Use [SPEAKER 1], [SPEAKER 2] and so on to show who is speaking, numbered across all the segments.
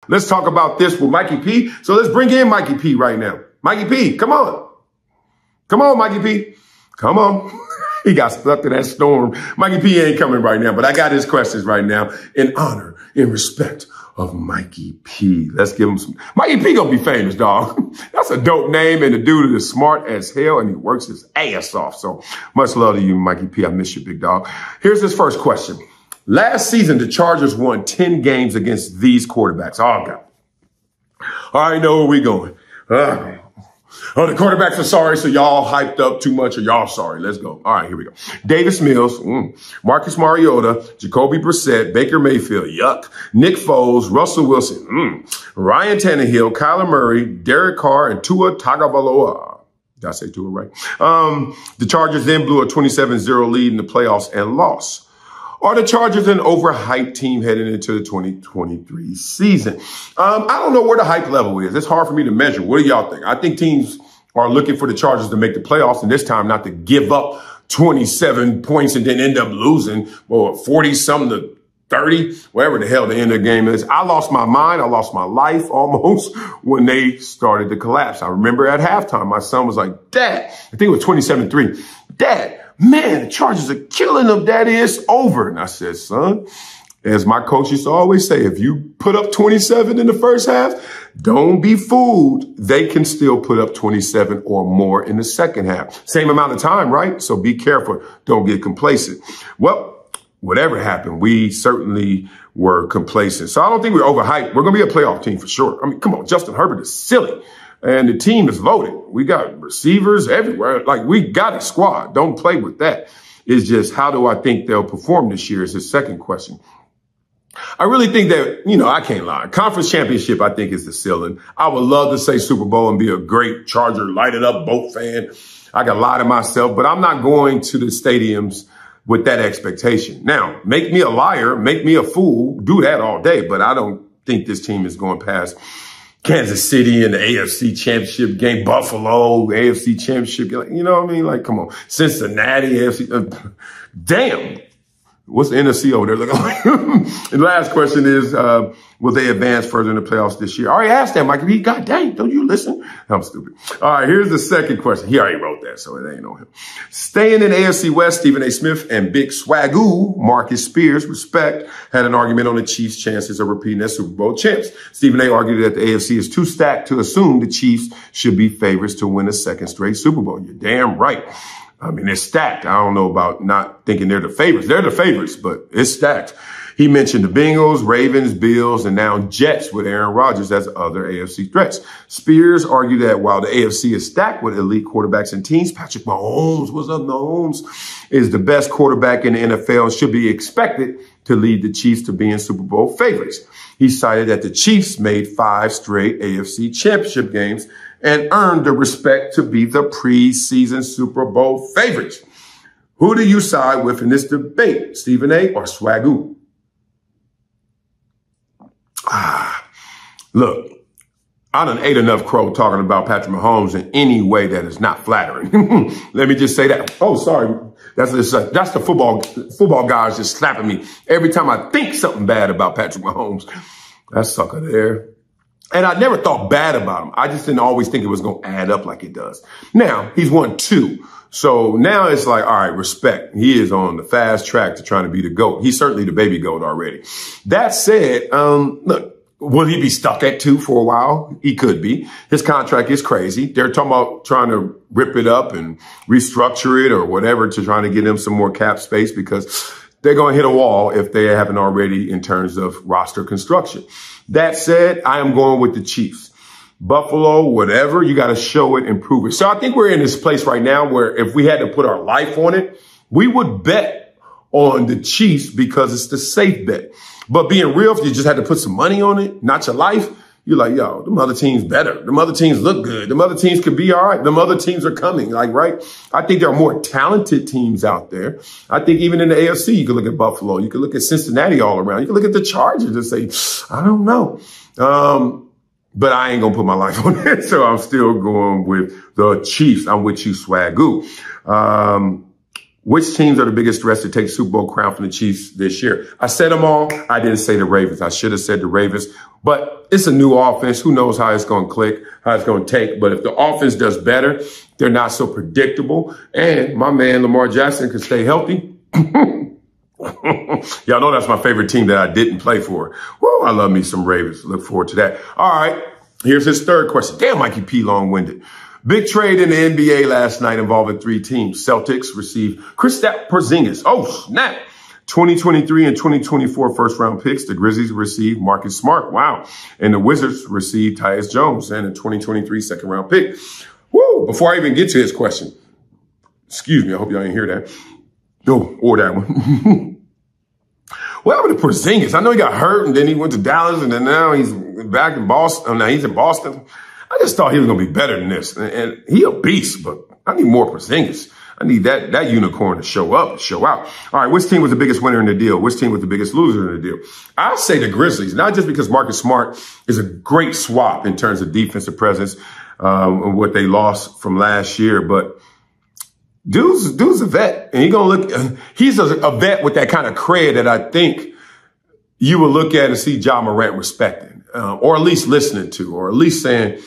[SPEAKER 1] Let's talk about this with Mikey P. So let's bring in Mikey P right now. Mikey P, come on. Come on, Mikey P. Come on. He got stuck in that storm. Mikey P ain't coming right now, but I got his questions right now in honor, in respect of Mikey P. Let's give him some. Mikey P gonna be famous, dog. That's a dope name, and the dude is smart as hell, and he works his ass off. So much love to you, Mikey P. I miss you, big dog. Here's his first question. Last season, the Chargers won 10 games against these quarterbacks. Oh, God. I already know where we going. The quarterbacks are sorry, so y'all hyped up too much, or y'all sorry. Let's go. All right, here we go. Davis Mills, Marcus Mariota, Jacoby Brissett, Baker Mayfield, yuck. Nick Foles, Russell Wilson, Ryan Tannehill, Kyler Murray, Derek Carr, and Tua Tagovailoa. Did I say Tua right? The Chargers then blew a 27-0 lead in the playoffs and lost. Are the Chargers an overhyped team heading into the 2023 season? I don't know where the hype level is. It's hard for me to measure. What do y'all think? I think teams are looking for the Chargers to make the playoffs, and this time not to give up 27 points and then end up losing, 40-something to 30, whatever the hell the end of the game is. I lost my mind. I lost my life almost when they started to collapse. I remember at halftime, my son was like, Dad, I think it was 27-3. Dad, man, the Chargers are killing them. That is over. And I said, son, as my coach used to always say, if you put up 27 in the first half, don't be fooled. They can still put up 27 or more in the second half. Same amount of time, right? So be careful. Don't get complacent. Well, whatever happened, we certainly were complacent. So I don't think we're overhyped. We're going to be a playoff team for sure. I mean, come on, Justin Herbert is silly. And the team is loaded. We got receivers everywhere. Like, we got a squad. Don't play with that. It's just, how do I think they'll perform this year is his second question. I really think that, I can't lie. Conference championship, I think, is the ceiling. I would love to say Super Bowl and be a great Charger, lighted up boat fan. I can lie to myself, but I'm not going to the stadiums with that expectation. Now, make me a liar, make me a fool, do that all day, but I don't think this team is going past Kansas City in the AFC Championship game, Buffalo, AFC Championship game. You know what I mean? Like, come on. Cincinnati, AFC. Damn. What's the NFC over there looking like? The last question is, will they advance further in the playoffs this year? I already asked that, Mikey. God dang, don't you listen? I'm stupid. All right, here's the second question. He already wrote that, so it ain't on him. Staying in AFC West, Stephen A. Smith and Big Swagoo, Marcus Spears, respect, had an argument on the Chiefs' chances of repeating as Super Bowl champs. Stephen A. argued that the AFC is too stacked to assume the Chiefs should be favorites to win a second straight Super Bowl. You're damn right. I mean, it's stacked. I don't know about not thinking they're the favorites. They're the favorites, but it's stacked. He mentioned the Bengals, Ravens, Bills, and now Jets with Aaron Rodgers as other AFC threats. Spears argued that while the AFC is stacked with elite quarterbacks and teams, Patrick Mahomes, what's up, Mahomes, is the best quarterback in the NFL and should be expected to lead the Chiefs to being Super Bowl favorites. He cited that the Chiefs made 5 straight AFC championship games and earned the respect to be the preseason Super Bowl favorites. Who do you side with in this debate, Stephen A. or Swagoo? Look, I done ate enough crow talking about Patrick Mahomes in any way that is not flattering. Let me just say that. Oh, sorry. That's the football guys just slapping me every time I think something bad about Patrick Mahomes. That sucker there. And I never thought bad about him. I just didn't always think it was going to add up like it does. Now, he's won 2. So now it's like, all right, respect. He is on the fast track to trying to be the GOAT. He's certainly the baby GOAT already. That said, look, will he be stuck at 2 for a while? He could be. His contract is crazy. They're talking about trying to rip it up and restructure it or whatever to trying to get him some more cap space because they're going to hit a wall if they haven't already in terms of roster construction. That said, I am going with the Chiefs. Buffalo, whatever, you got to show it and prove it. So I think we're in this place right now where if we had to put our life on it, we would bet on the Chiefs because it's the safe bet. But being real, if you just had to put some money on it, not your life, you're like, yo, them other teams better. Them other teams look good. Them other teams could be all right. Them other teams are coming, like, right? I think there are more talented teams out there. I think even in the AFC, you could look at Buffalo. You could look at Cincinnati all around. You could look at the Chargers and say, I don't know. But I ain't going to put my life on it. So I'm still going with the Chiefs. I'm with you, Swagoo. Which teams are the biggest threats to take Super Bowl crown from the Chiefs this year? I said them all. I didn't say the Ravens. I should have said the Ravens. But it's a new offense. Who knows how it's going to click, how it's going to take. But if the offense does better, they're not so predictable. And my man Lamar Jackson can stay healthy. Y'all know that's my favorite team that I didn't play for. Woo, I love me some Ravens. Look forward to that. All right, here's his third question. Damn, Mikey P. long-winded. Big trade in the NBA last night involving 3 teams. Celtics received Kristaps Porzingis. Oh, snap. 2023 and 2024 first-round picks. The Grizzlies received Marcus Smart. Wow. And the Wizards received Tyus Jones and a 2023 second-round pick. Woo. Before I even get to his question, excuse me, I hope y'all didn't hear that. No, or that one. What happened to Porzingis? I know he got hurt and then he went to Dallas and then now he's back in Boston. Oh, now he's in Boston. I just thought he was going to be better than this. And he a beast, but I need more Porzingis. I need that unicorn to show up, show out. All right, which team was the biggest winner in the deal? Which team was the biggest loser in the deal? I'll say the Grizzlies, not just because Marcus Smart is a great swap in terms of defensive presence, what they lost from last year, but dude's a vet, and he's a vet with that kind of cred that I think you will look at and see Ja Morant respecting, or at least listening to, or at least saying,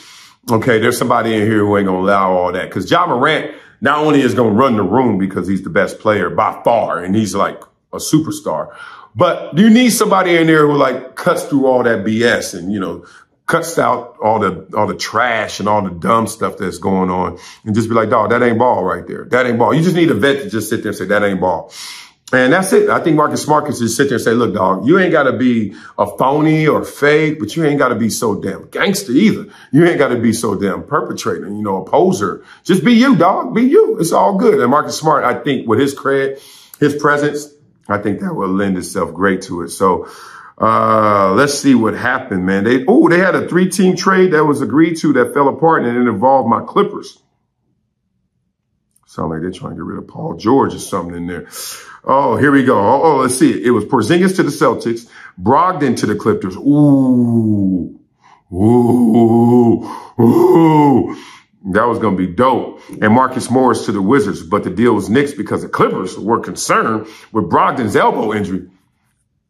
[SPEAKER 1] okay, there's somebody in here who ain't going to allow all that. Because Ja Morant not only is going to run the room because he's the best player by far, and he's like a superstar, but you need somebody in there who like cuts through all that BS and, you know, cuts out all the trash and all the dumb stuff that's going on and just be like, dog, that ain't ball right there. That ain't ball. You just need a vet to just sit there and say, that ain't ball. And that's it. I think Marcus Smart can just sit there and say, look, dog, you ain't got to be a phony or fake, but you ain't got to be so damn gangster either. You ain't got to be so damn perpetrating, you know, a poser. Just be you, dog. Be you. It's all good. And Marcus Smart, I think with his cred, his presence, I think that will lend itself great to it. So, let's see what happened, man. They had a 3-team trade that was agreed to that fell apart and it involved my Clippers. Sound like they're trying to get rid of Paul George or something in there. Oh, here we go. Oh, let's see. It was Porzingis to the Celtics, Brogdon to the Clippers. Ooh. That was going to be dope. And Marcus Morris to the Wizards, but the deal was nixed because the Clippers were concerned with Brogdon's elbow injury.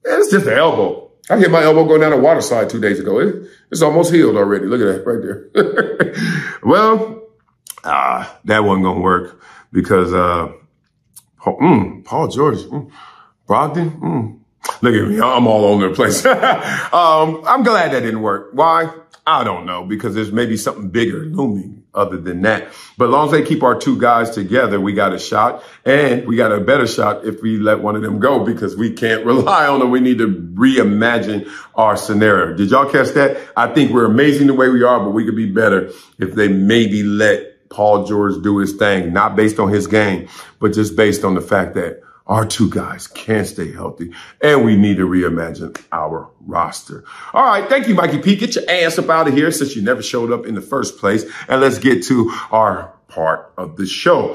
[SPEAKER 1] It's just an elbow. I hit my elbow going down a water slide 2 days ago. It's almost healed already. Look at that right there. Well, that wasn't going to work because Paul George, Brogdon, look at me. I'm all over the place. I'm glad that didn't work. Why? I don't know, because there's maybe something bigger looming other than that. But as long as they keep our 2 guys together, we got a shot, and we got a better shot if we let one of them go because we can't rely on them. We need to reimagine our scenario. Did y'all catch that? I think we're amazing the way we are, but we could be better if they maybe let Paul George do his thing, not based on his game, but just based on the fact that our 2 guys can't stay healthy, and we need to reimagine our roster. All right, thank you, Mikey P. Get your ass up out of here since you never showed up in the first place, and let's get to our part of the show.